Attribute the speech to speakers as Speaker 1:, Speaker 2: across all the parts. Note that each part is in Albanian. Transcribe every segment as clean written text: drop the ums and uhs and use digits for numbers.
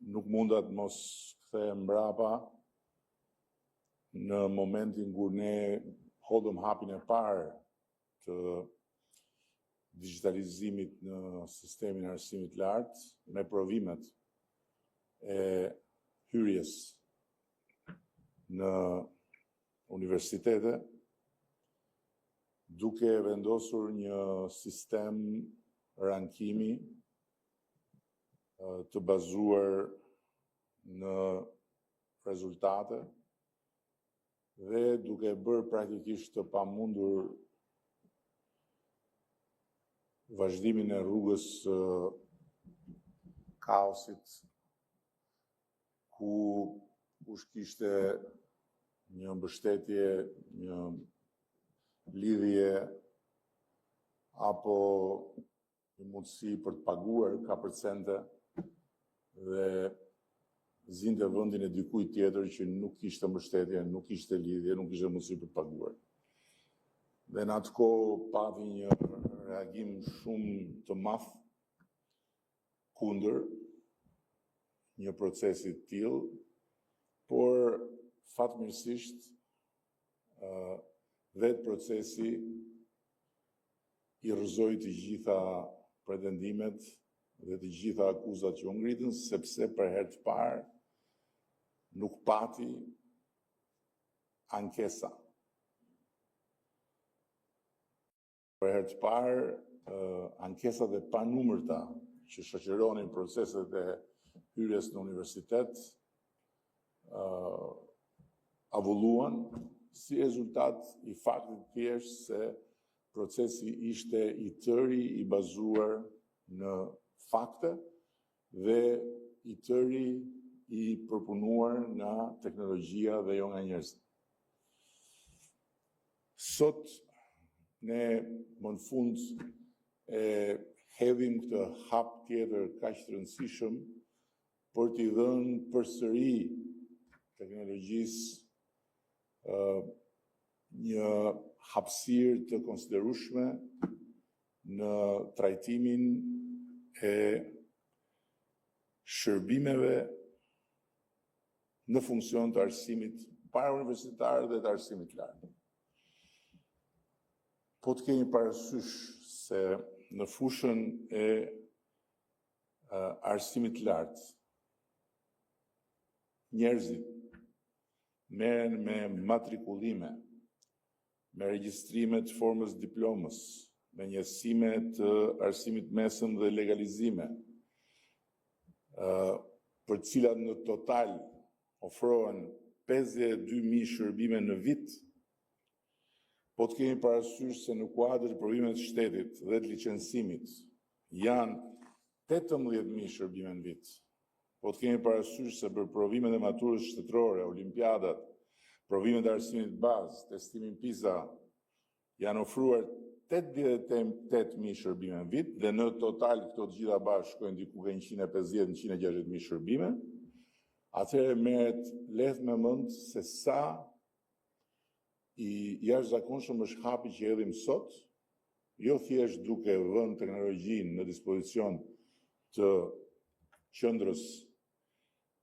Speaker 1: nuk mundat mos kthehem mbrapa në momentin kur ne hodhëm hapin e parë të digitalizimit në sistemin e arsimit lartë me provimet e hyrjes në universitete, duke vendosur një sistem rankimi të bazuar në rezultate dhe duke bërë praktikisht të pamundur vazhdimin e rrugës kaosit, ku kush kishte një mbështetje, një lidhje apo një mundësi për të paguar ka përcente dhe zinte vendin e dikujt tjetër që nuk kishte mbështetje, nuk kishte lidhje, nuk kishte mundësi për të paguar. Dhe në atë kohë pati një reagim shumë të madh kundër një procesi të tillë, por fatmirësisht vetë procesi i rrëzoi të gjitha pretendimet dhe të gjitha akuzat që u ngritën, sepse për herë të parë nuk pati ankesa. Për herë të parë, ankesat e panumërta që shoqëronin proceset e hyrjes në universitet avulluan si rezultat i faktit thjesht se procesi ishte i tëri i bazuar në fakte dhe i tëri i përpunuar nga teknologjia dhe jo nga njerëzit. Sot ne më në fund e hedhim këtë hap tjetër kaq të rëndësishëm për t'i dhënë përsëri teknologjisë një hapësirë të konsiderueshme në trajtimin e shërbimeve në funksion të arsimit parauniversitar dhe të arsimit lartë. Po të kemi parasysh se në fushën e arsimit lartë, njerëzit merren me matrikullime, me regjistrime të formës diplomës, me njësime të arsimit mesëm dhe legalizime, për cilat në total ofrohen 52.000 shërbime në vit. Po të kemi parasysh se në kuadër të provimeve të shtetit dhe të licencimit janë 18.000 shërbime në vit. Po të kemi parasysh se për provimet e maturës shtetërore, olimpiadat, provimet e arsimit bazë, testimin PISA, janë ofruar 88.000 shërbime në vit dhe në total këto të gjitha bashkë shkojnë diku nga 150-160.000 shërbime. Atëherë merret lehtë me mend se sa i jashtëzakonshëm është hapi që hedhim sot, jo thjesht duke vënë teknologjinë në dispozicion të qendrës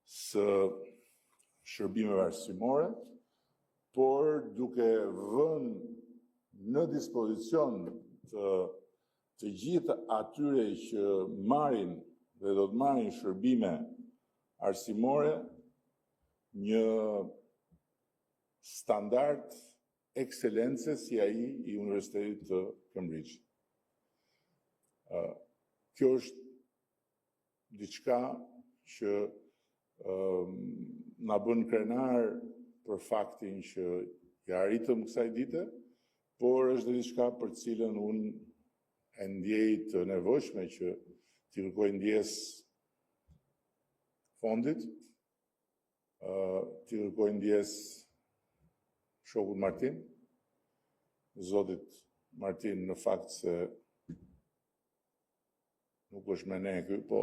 Speaker 1: së shërbimeve arsimore, por duke vënë në dispozicion të gjithë atyre që marrin dhe do të marrin shërbime arsimore një standard ekselence si ai i Universitetit të Cambridge. Kjo është diçka që na bën krenar për faktin që ja arritëm kësaj dite, por është diçka për cilën unë e ndjej të nevojshme që t'i kërkoj ndjes fondit, t'i kërkoj ndjes shokut Martin, zotit Martin në fakt se nuk është me ne ky, po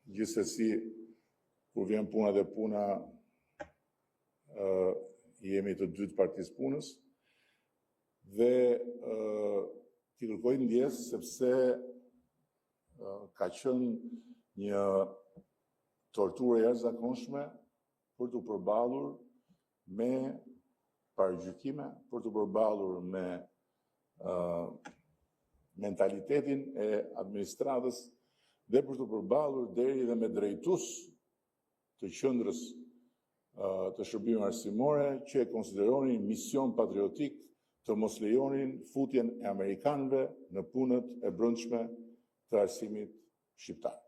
Speaker 1: gjithsesi kur vjen puna dhe puna jemi të dytë partisë punës dhe t'i kërkoj ndjes sepse ka qenë një torturë e jashtëzakonshme për të përballur me paragjykime, për të përballur me mentalitetin e administratës dhe për të përballur deri dhe me drejtues të qendrës të shërbimeve arsimore që e konsideronin mision patriotik të mos lejonin futjen e amerikanëve në punët e brendshme të arsimit shqiptar.